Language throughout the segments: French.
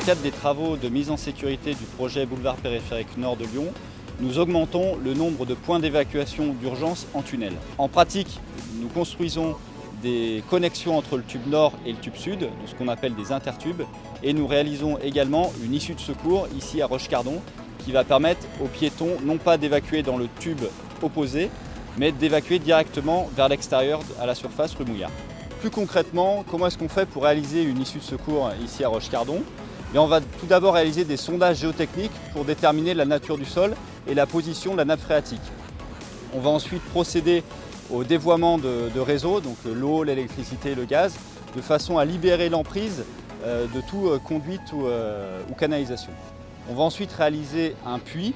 cadre des travaux de mise en sécurité du projet boulevard périphérique nord de Lyon, nous augmentons le nombre de points d'évacuation d'urgence en tunnel. En pratique, nous construisons des connexions entre le tube nord et le tube sud, de ce qu'on appelle des intertubes, et nous réalisons également une issue de secours ici à Roche-Cardon qui va permettre aux piétons non pas d'évacuer dans le tube opposé, mais d'évacuer directement vers l'extérieur à la surface rue Mouillard. Plus concrètement, comment est-ce qu'on fait pour réaliser une issue de secours ici à Roche-Cardon ? On va tout d'abord réaliser des sondages géotechniques pour déterminer la nature du sol et la position de la nappe phréatique. On va ensuite procéder au dévoiement de réseaux, donc l'eau, l'électricité et le gaz, de façon à libérer l'emprise de toute conduite ou canalisation. On va ensuite réaliser un puits.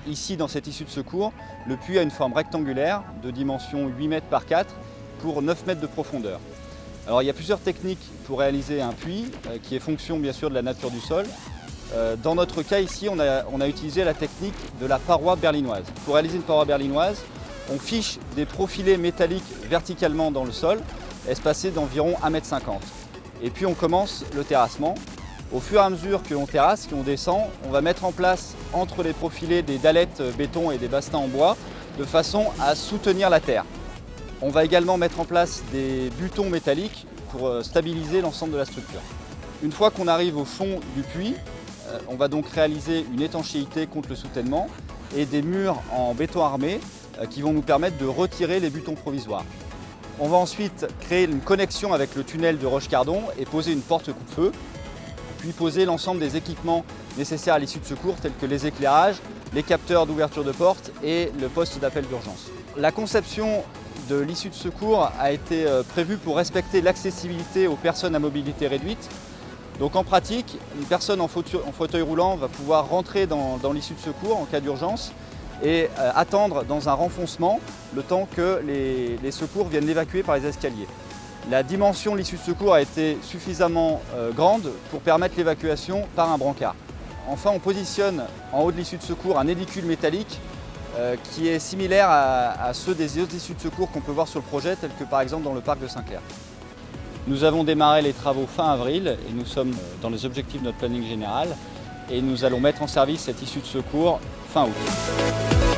Ici, dans cette issue de secours, le puits a une forme rectangulaire de dimension 8 mètres par 4 pour 9 mètres de profondeur. Alors, il y a plusieurs techniques pour réaliser un puits, qui est fonction bien sûr de la nature du sol. Dans notre cas ici, on a utilisé la technique de la paroi berlinoise. Pour réaliser une paroi berlinoise, on fiche des profilés métalliques verticalement dans le sol, espacés d'environ 1,50 m. Et puis on commence le terrassement. Au fur et à mesure que l'on terrasse, qu'on descend, on va mettre en place entre les profilés des dalettes béton et des bastins en bois, de façon à soutenir la terre. On va également mettre en place des butons métalliques pour stabiliser l'ensemble de la structure. Une fois qu'on arrive au fond du puits, on va donc réaliser une étanchéité contre le soutènement et des murs en béton armé qui vont nous permettre de retirer les butons provisoires. On va ensuite créer une connexion avec le tunnel de Roche-Cardon et poser une porte coupe-feu, puis poser l'ensemble des équipements nécessaires à l'issue de secours tels que les éclairages, les capteurs d'ouverture de porte et le poste d'appel d'urgence. La conception de l'issue de secours a été prévue pour respecter l'accessibilité aux personnes à mobilité réduite. Donc en pratique, une personne en fauteuil roulant va pouvoir rentrer dans l'issue de secours en cas d'urgence et attendre dans un renfoncement le temps que les secours viennent l'évacuer par les escaliers. La dimension de l'issue de secours a été suffisamment grande pour permettre l'évacuation par un brancard. Enfin, on positionne en haut de l'issue de secours un hélicule métallique qui est similaire à ceux des autres issues de secours qu'on peut voir sur le projet, tels que par exemple dans le parc de Saint-Clair. Nous avons démarré les travaux fin avril et nous sommes dans les objectifs de notre planning général et nous allons mettre en service cette issue de secours fin août.